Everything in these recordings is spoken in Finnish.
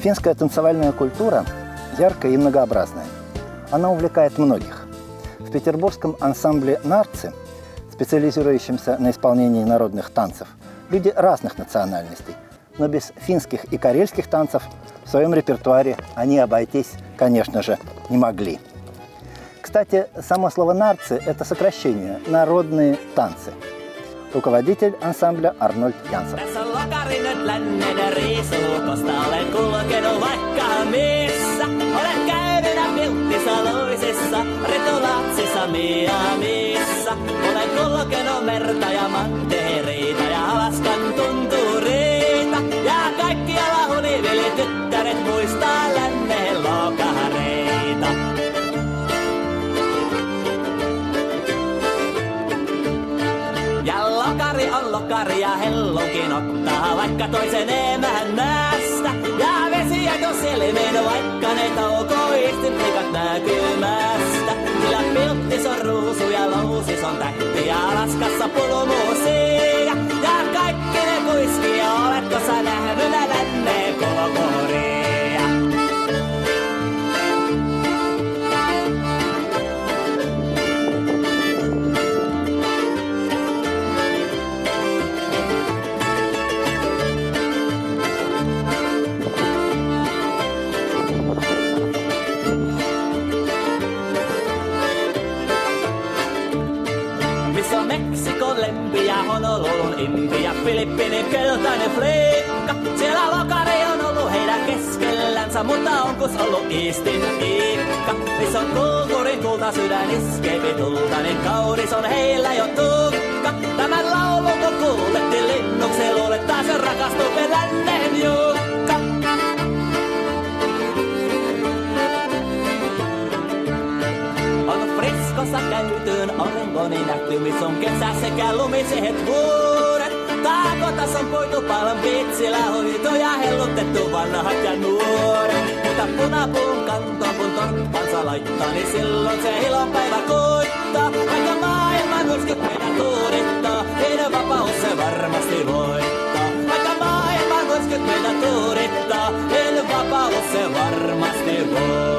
Финская танцевальная культура яркая и многообразная. Она увлекает многих. В петербургском ансамбле «Нарцы», специализирующемся на исполнении народных танцев, люди разных национальностей, но без финских и карельских танцев в своем репертуаре они обойтись, конечно же, не могли. Кстати, само слово «нарцы» – это сокращение «народные танцы». Rukovedитель ансамбля Arnold Jansson. Tässä on lokari nyt lännen riisukosta, olen kulkenut vaikka missä. Olen käynyt Pilttisaloisissa, Retulaatsissa, Miamissa. Olen kulkenut merta ja mantereita ja Alaskan tuntureita. Ja kaikkialla hunivelityttäret muistaa lännen lokareita. Lokari on lokari ja hellonkin ottaa vaikka toisen emännästä. Ja vesiä jos silmeen vaikka ne toukoisti plikat näkymästä. Sillä Pilttis on ruusu ja Lousis on tähti ja Alaskassa pulumuusia. Ja kaikki ne kuiski ja oletko sä nähnyt länneen kolokoria? Meksikon lempi ja Honolulun impi ja Filippinin keltainen fliikka. Siellä lokari on ollut heidän keskellänsä, mutta onkus ollut Eastin Iikka? Missä on kulttuurin kulta sydän iskeepi tulta, niin kaunis on heillä jo tukka. Tämän laulun kun kuulettiin linnuksi, luulettaa se rakastuu lännen Jukka. On Friskossa käytyyn Orengoni nähty, missä on kesä sekä lumisehet vuoret. Taakotas on puitu Palm Beachillä hoito ja hellutettu vanhat ja nuoret. Mutta punapuun kantoon kun torppansa laittaa, niin silloin se ilopäivä koittaa. Vaikka maailman myrskyt meidän tuurittaa, meidän vapaus se varmasti voittaa. Vaikka maailman myrskyt meidän tuurittaa, meidän vapaus se varmasti voittaa.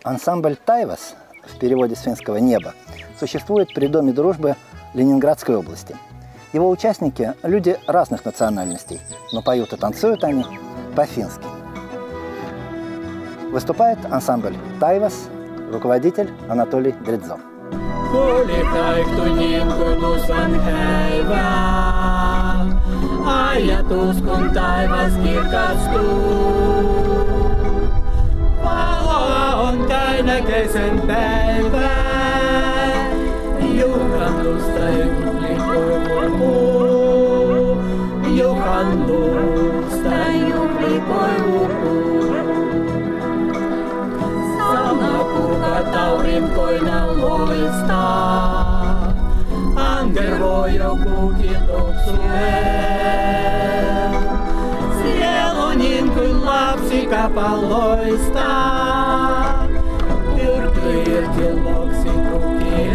Ансамбль «Тайвас», в переводе с финского «небо», существует при Доме дружбы Ленинградской области. Его участники – люди разных национальностей, но поют и танцуют они по-фински. Выступает ансамбль «Тайвас», руководитель Анатолий Дридзо. Ajatus, kun taivas kirkastuu. Valoa on täynnä kesän päivää. Juhannusta juhli koivupuu. Juhannusta juhli koivupuu. Sama kuka aurinkoina loistaa. Angervoi joku kiitoksueen. Sielu niin kuin lapsi kapaloistaa. Pyrky irti loksipukien.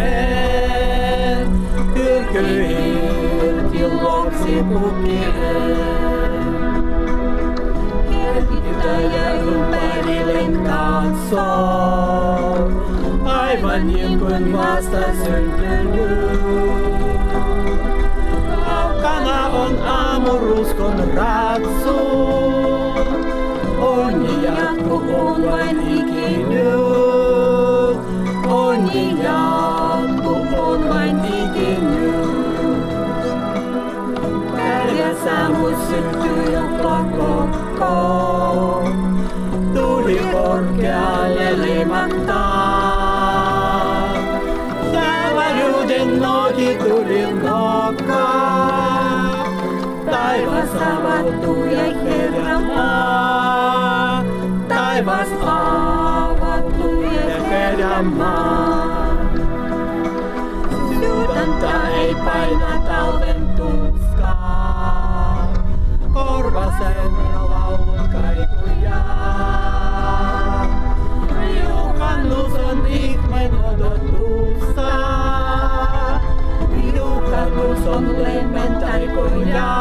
Pyrky irti loksipukien. Herkittäjä ympärille katsoo. Aivan niin kuin vasta syntynyt. Kaukana on aamuruskon ratsu. Onni jatku on vain ikinyt. Onni jatku on vain ikinyt. Päivässä mut syntyy jo pakokko. Tuli korkealle limahtaa. Noki tuli nokkaan. Taivas avattu ja herjamaa. Taivas avattu ja herjamaa. Sydäntä ei paina talven tuskaa. Korvasen laulun kaikuja. Juhannus on ihmeen odotussa. Juhannus on lemmen taikoja.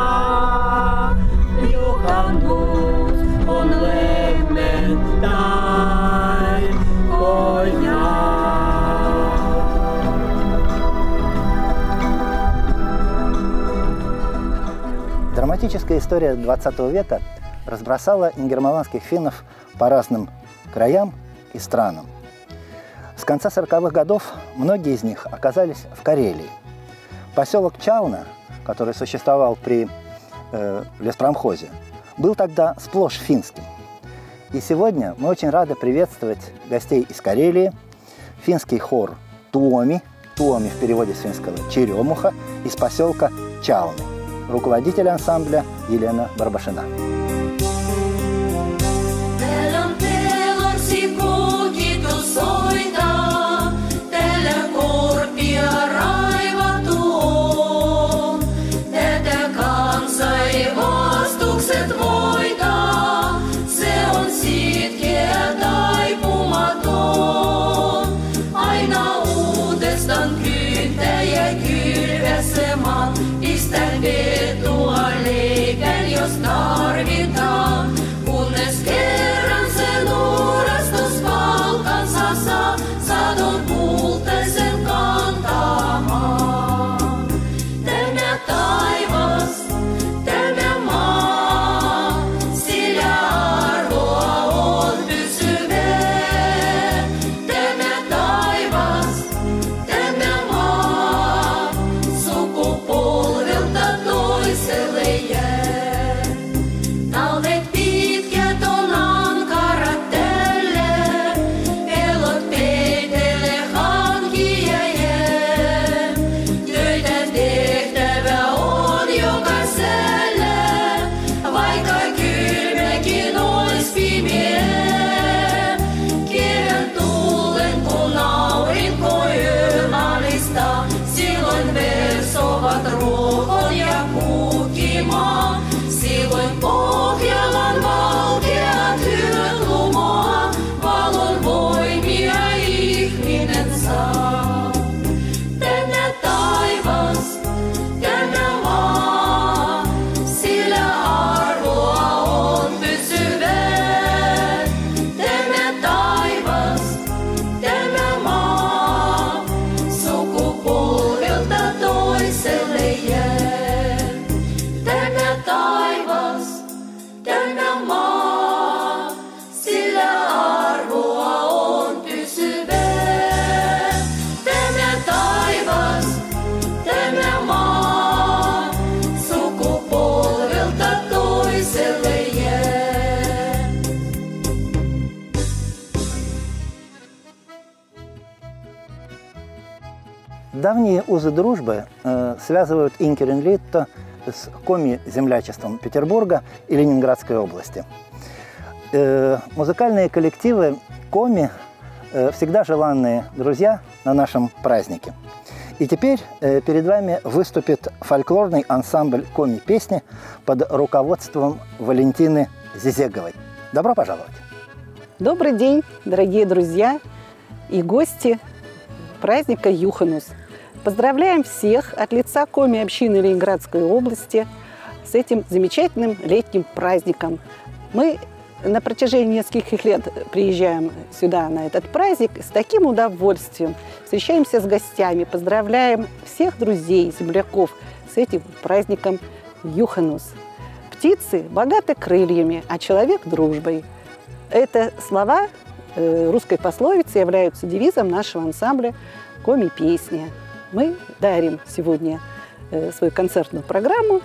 Juhannus on lemmen taikoja. Драматическая история XX века разбросала ингерманских финнов по разным краям и странам. С конца 40-х годов многие из них оказались в Карелии. Поселок Чална, который существовал при леспромхозе, был тогда сплошь финским. И сегодня мы очень рады приветствовать гостей из Карелии, финский хор «Туоми», «Туоми» в переводе с финского «Черемуха», из поселка Чалны. Руководитель ансамбля Елена Барбашина. Tarvitaan, kunnes kerran sen uurastus palkansa saa. Давние узы дружбы связывают Инкеренлитто с коми-землячеством Петербурга и Ленинградской области. Музыкальные коллективы коми всегда желанные друзья на нашем празднике. И теперь перед вами выступит фольклорный ансамбль коми-песни под руководством Валентины Зизеговой. Добро пожаловать! Добрый день, дорогие друзья и гости праздника Юханус. Поздравляем всех от лица коми-общины Ленинградской области с этим замечательным летним праздником. Мы на протяжении нескольких лет приезжаем сюда на этот праздник с таким удовольствием, встречаемся с гостями, поздравляем всех друзей, земляков с этим праздником Юханус. Птицы богаты крыльями, а человек дружбой. Это слова русской пословицы являются девизом нашего ансамбля «Коми-песня». Мы дарим сегодня свою концертную программу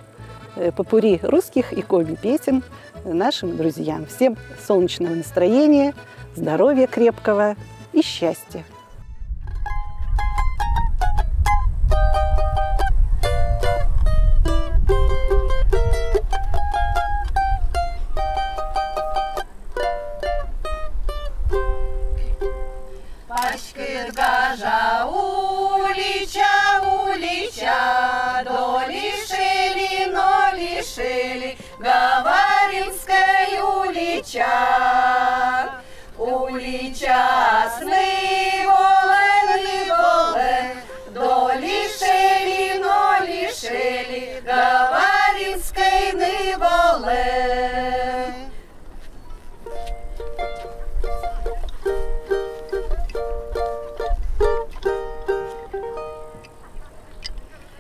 попурри русских и коми-песен нашим друзьям. Всем солнечного настроения, здоровья крепкого и счастья. Пашкыргажа улича, до лишили, но лишили, Говоринской улича сны волен, до лишили, но лишили, Говоринской ны волен.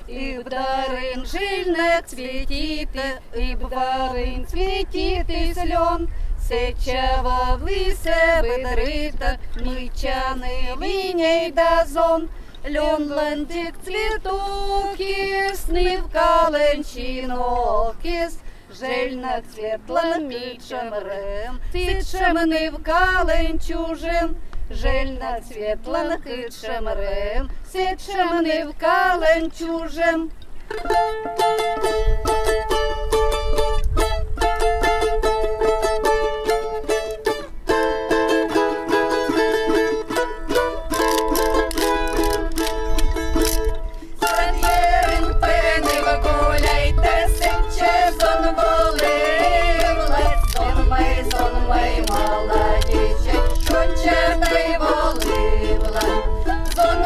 И вдарин жильник цветит, и вдарин цветит и зелен, сечева в лисе выдрыта, мычаны линей дозон, лен ландик цветуки, сны в каленчинокис, жильник светлым мичем рем, цитшем ны в каленчужем, жельна светлана кытшем рем, сетшем ны в каленчужем. Садьерин пени вгуляйте, сече зон волевле, сон мой молодече, шончатай воливла. Зон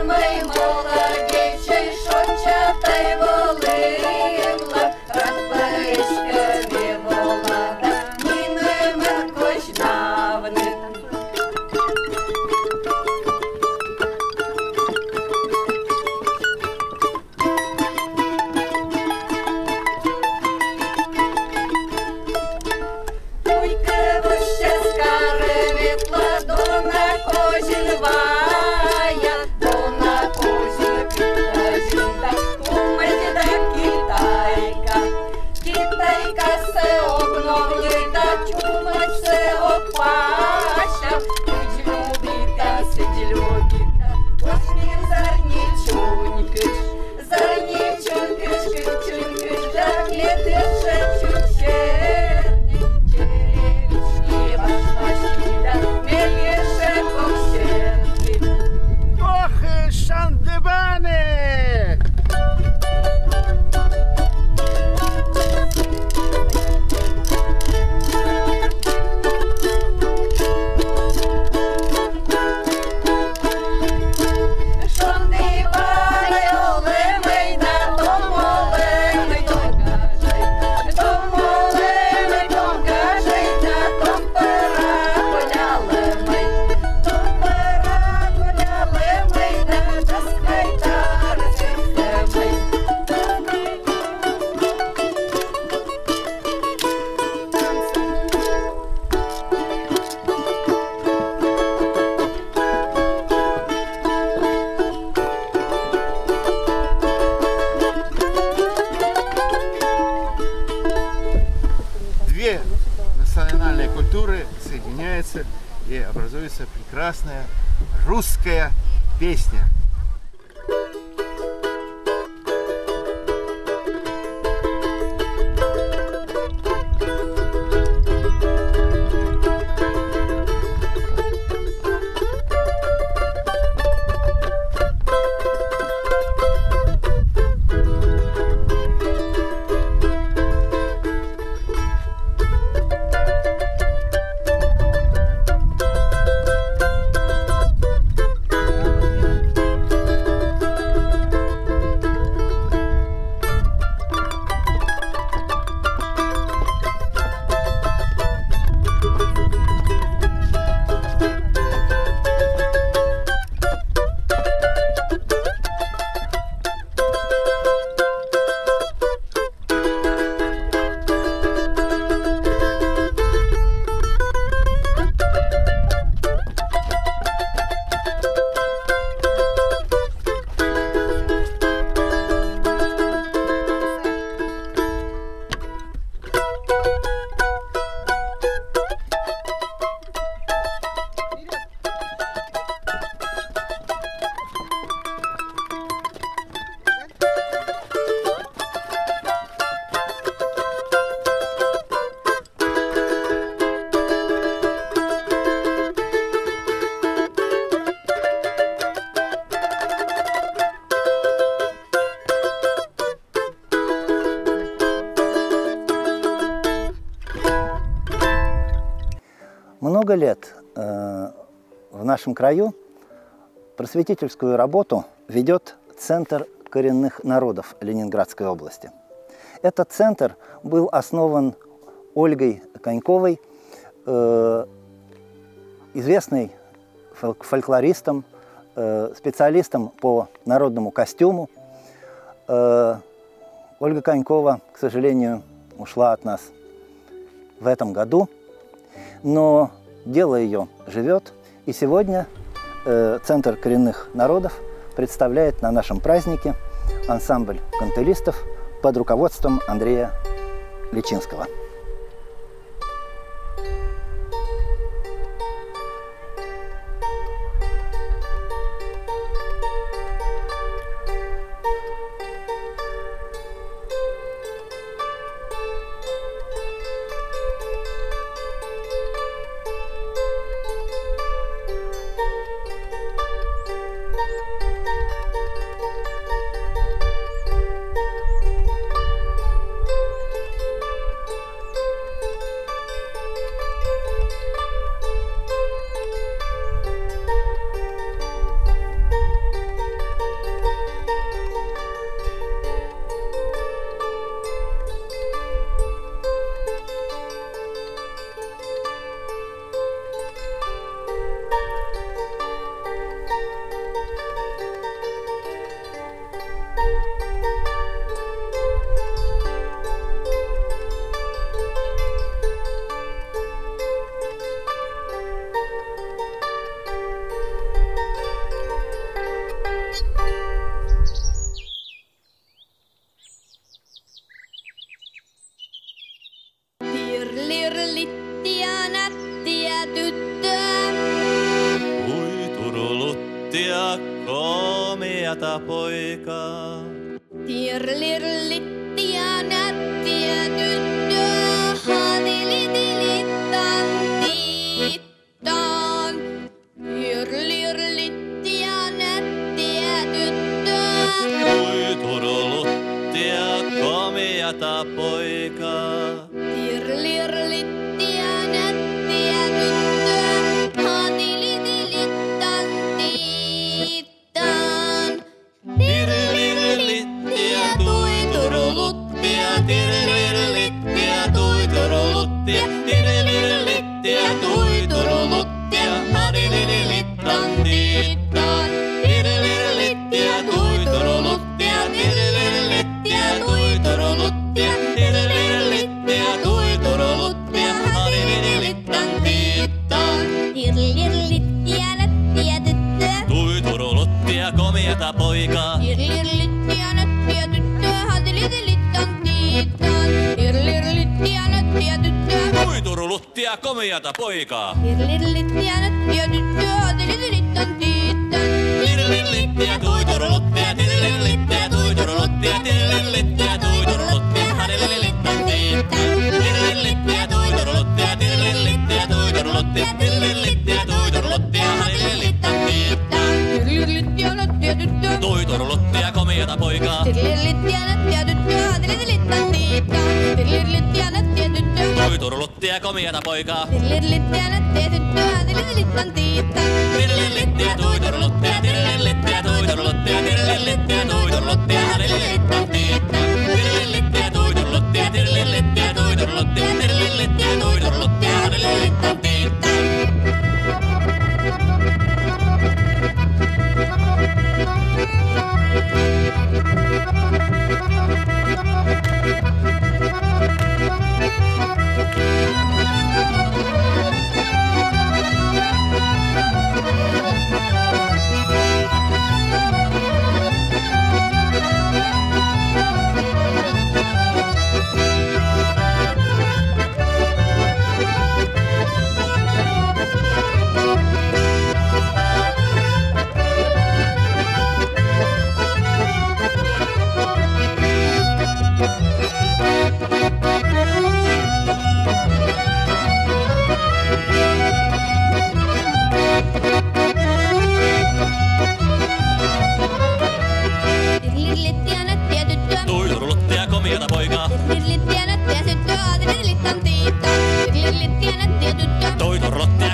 мой молодече, шончатай воливла, рад паришками молода, ніни меркоч давних. И образуется прекрасная русская песня. Много лет в нашем краю просветительскую работу ведет Центр коренных народов Ленинградской области. Этот центр был основан Ольгой Коньковой, известной фольклористом, специалистом по народному костюму. Ольга Конькова, к сожалению, ушла от нас в этом году, но дело ее живет, и сегодня Центр коренных народов представляет на нашем празднике ансамбль кантелистов под руководством Андрея Личинского. Komeata poikaa. Tirlirlittia nättiä tyttöä, hatilitilittantittaan. Tirlirlittia nättiä tyttöä. Ui turuluttia komeata poikaa. Tirlirlittia nättiä tyttöä, hatilitilittantittaan. Tirlirlittia tui turuluttia, tirlirlittia tui turuluttia, tirlirlittia tui turuluttia, hatililittantiittaan. Tirlirlittia tui turuluttia, tirlirlittia tui turuluttia, tirlirlittia tui turuluttia, hatililittantiittaan. Tirlirlittia nättiä tyttöä. Tui turuluttia komeata poikaa. Tirlirlittia nättiä tyttöä, hatilitilittantittaan. Tirlirlittia nättiä tyttöä. Tui turuluttia komeata poikaa. Tirlirlittia nättiä tyttöä, hatilitilittantittaan. Tirlirlittia tui turuluttia, tirlirlittia tui turuluttia, tirlirlittia tui turuluttia, hatililittantiittaan. Tirlirlittia tui turuluttia, tirlirlittia tui turuluttia, tirlirlittia tui turuluttia, hatililittantiittaan. Tirlirlittia nättiä tyttöä. Tui turuluttia komeata poikaa. Tirlirlittia nättiä tyttöä, hatilitilittantittaan. Tirlirlittia nättiä tyttöä. Tui turuluttia komeata poikaa. Tirlirlittia nättiä tyttöä, hatilitilittantittaan. Tirlirlittia tui turuluttia, tirlirlittia tui turuluttia, tirlirlittia tui turuluttia, hatililittantiittaan. Tirlirlittia tui turuluttia, tirlirlittia tui turuluttia, tirlirlittia tui turuluttia, hatililittantiittaan. Tirlirlittia nättiä tyttöä. Tui turuluttia komeata poikaa. Tirlirlittia nättiä tyttöä, hatilitilittantittaan. Tirlirlittia nättiä tyttöä. Tui turuluttia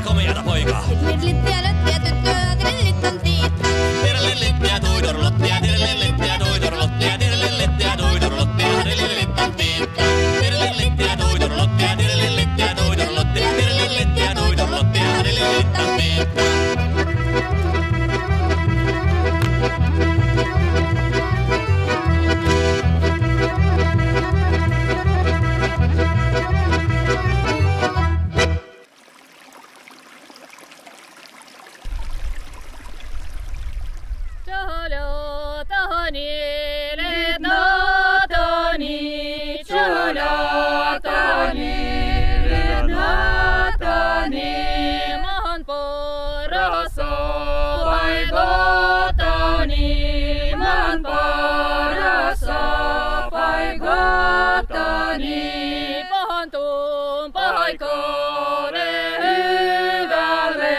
Isäni pantun paikalle, hyvälle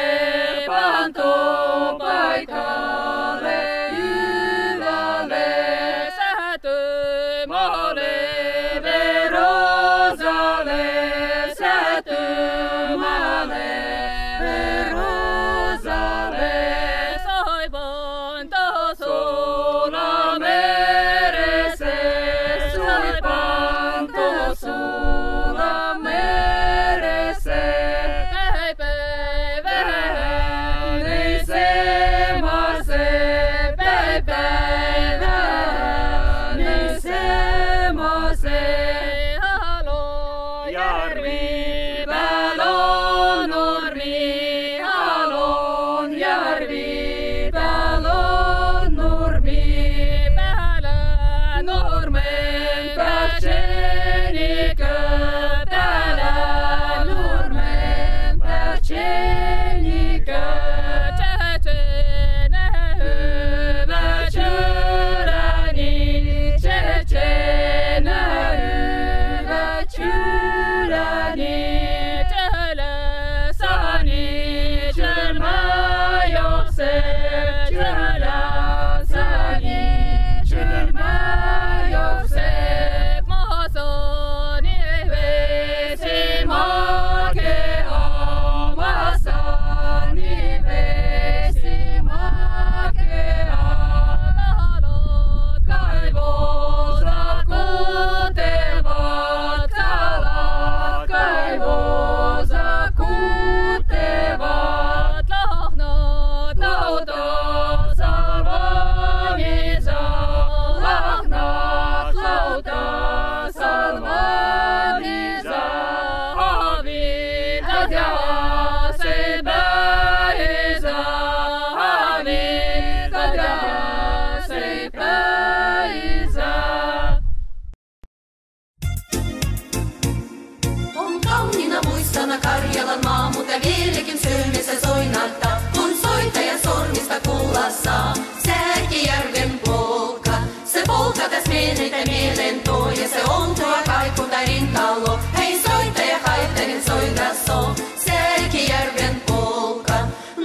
pantun paikalle, hyvälle sätymaalle, verosale sätymaalle, verosale soivan tasolla meressä, soivan tasolla meressä, Karjalan maa, mutta vieläkin sydämessä soinattaa, kun soittaja sormista kuulla saa. Sääkijärven polka, se polka täs menettä mielen tuo, ja se on tuo kaikunta rintalo. Hei soittaja, haittainen soita so. Sääkijärven polka,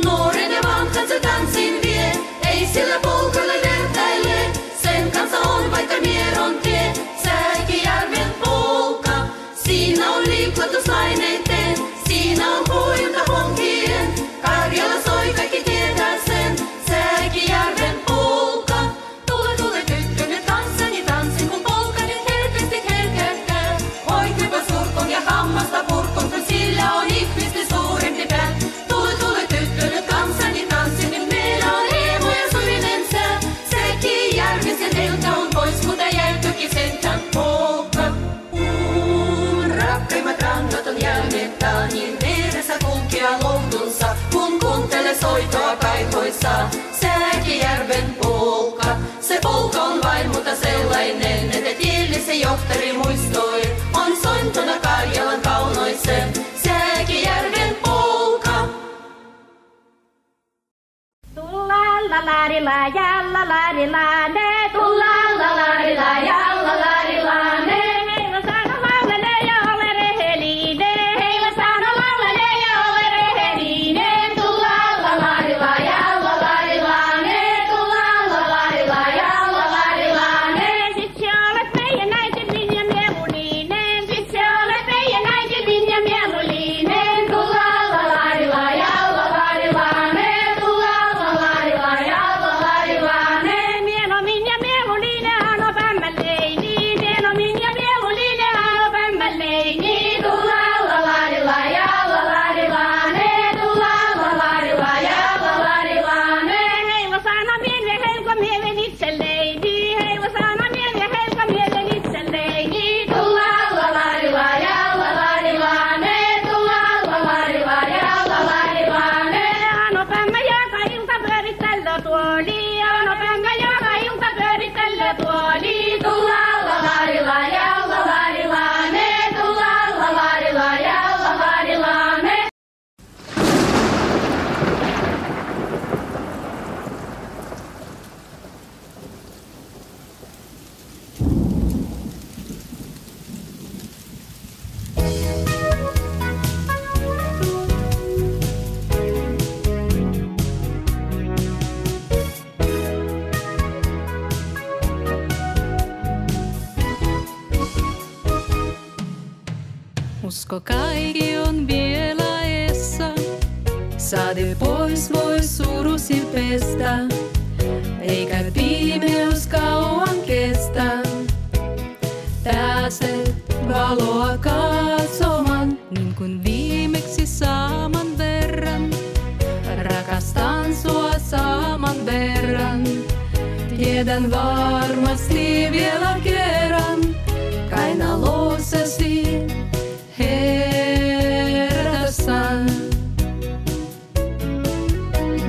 nuoren ja vanhan se tanssin vie, ei sillä polkalle vertaile. Sen kanssa on vaikka mieron tie. Sääkijärven polka, siinä on liikutuslaineiden, siinä on huilta honkien. Karjala soi, kaikki tietää sen. Sääkijärven polka, tule tule tyttö nyt tanssani tanssin, kun polka nyt herkästi herkähtää. Hoikuipa surkon ja hammasta purkon, kun sillä on ihmisten suurempi pää. Tule tule tyttö nyt kanssani tanssin, nyt meillä on Eemo ja suinen sää. Sääkijärven sen eltä on pois, mutta jäi toki sentään polka. Rakkaimmat rannat on jälmettää, niin vieressä kulkea loutunsa, kun kuuntele soitoa kaihoissa. Sääkijärven polka, se polka on vain mutta sellainen, että tielle se johtari muistoi, on sointona Karjalan kaunoisen. Sääkijärven polka. Tullaan la la di la ja la la di la ne, tullaan la la di la ja la la di la ne. Mieluummin Usko kaikki on vielä eessä. Sade pois voi surusi pestä. Eikä pimeys kauan kestä. Pääset valoa katsomaan, niin kuin viimeksi saman verran. Rakastan sua saman verran. Tiedän varmasti vielä kerran. Kainalossasi herätän.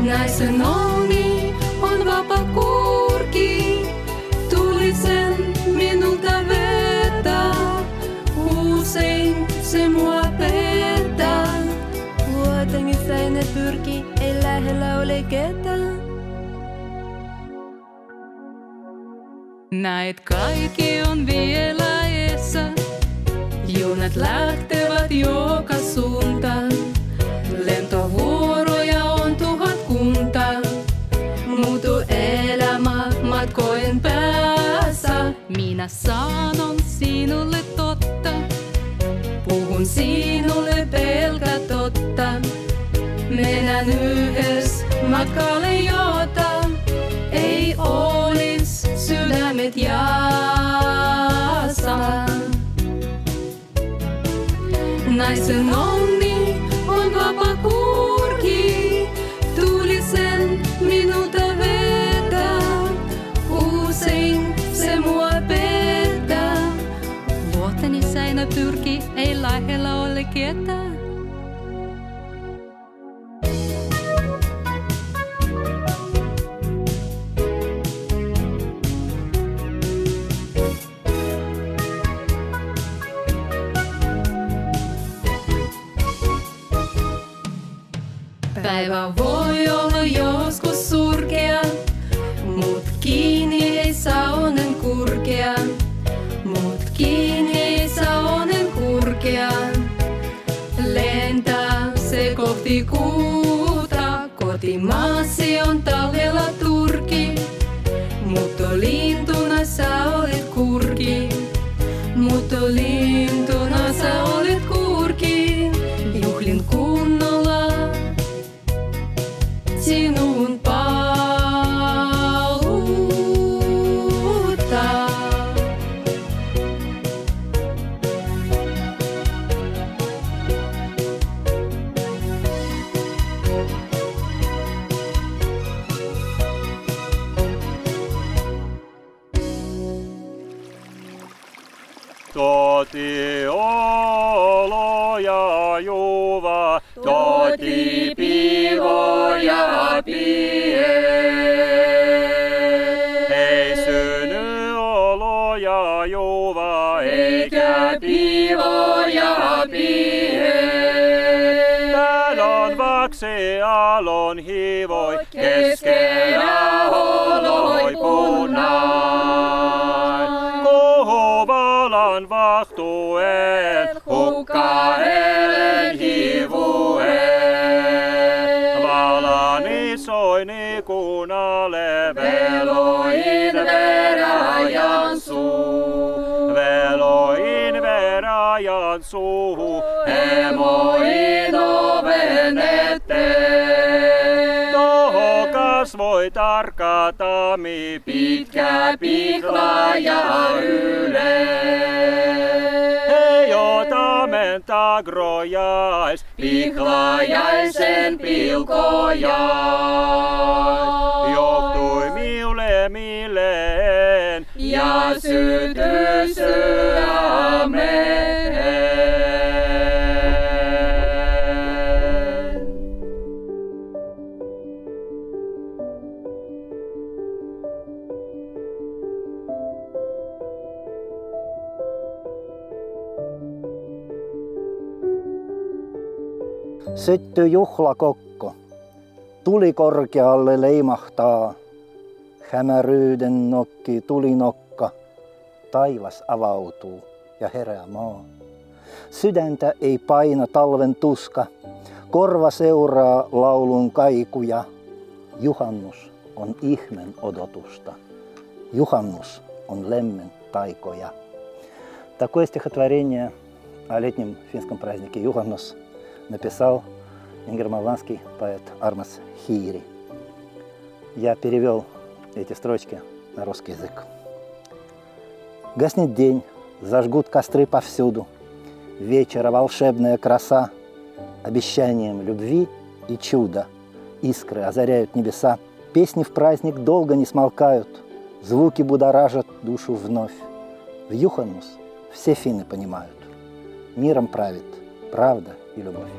Naisen onni on vapaa kurki. Tulisen minulta vetää. Usein se mua pettää. Vuotengissä ne pyrki, ei lähellä ole ketään. Näet kaikki on vielä eessä. Junat lähtevät joka suuntaan. Lentovuoroja on 1000 kunta. Muutu elämä matkojen päässä. Minä sanon sinulle totta. Puhun sinulle pelkää totta. Mennään yhdessä matkalle, jota ei olis sydämet jaassa. Naisen onni on vapaa kurki. Tulisen minulta vetää. Usein se mua pettää. Vuoteni säinä pyrki, ei lähellä ole ketään. Päivä voi olla joskus surkea, mut kiinni ei saa onnen kurkea. Mut kiinni ei saa onnen kurkea. Lentää se kohti kuuta, kotimaasi on talvella turki. Mutta lintuna sä olet kurki. Mutta lintuna sä olet kurki. Juhlin kunnolla sinun paluuta. Toti olo ja juva, toti pivo ja pie. Ei synny olo ja juva, eikä pivo ja pie. Täällä on vaksi alon hivoi, keskellä oloi punnain. Kohovalan vahtuen, hukkaelen hivuen. Valan isoini kunalle, veloin verajan suu. Veloin verajan suu, emoin oven eteen. Toho kasvoi tarkka tami, pitkä pikla ja yle. Hei otamen tagrojais, piklajaisen pilkojais. Johtui miule milleen ja sytyi sydämeen. Syttyy juhlakokko, tuli korkealle leimahtaa, hämäryyden nokki tulinokka, taivas avautuu ja herää maa. Sydäntä ei paina talven tuska, korva seuraa laulun kaikuja. Juhannus on ihmen odotusta, juhannus on lemmen taikoja. Такое стихотворение о летнем финском празднике Юханус написал ингерманландский поэт Армас Хиири. Я перевел эти строчки на русский язык. Гаснет день, зажгут костры повсюду, вечера волшебная краса, обещанием любви и чуда искры озаряют небеса. Песни в праздник долго не смолкают, звуки будоражат душу вновь. В Юханус все финны понимают, миром правит правда и любовь.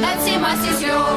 Tanssimaan siis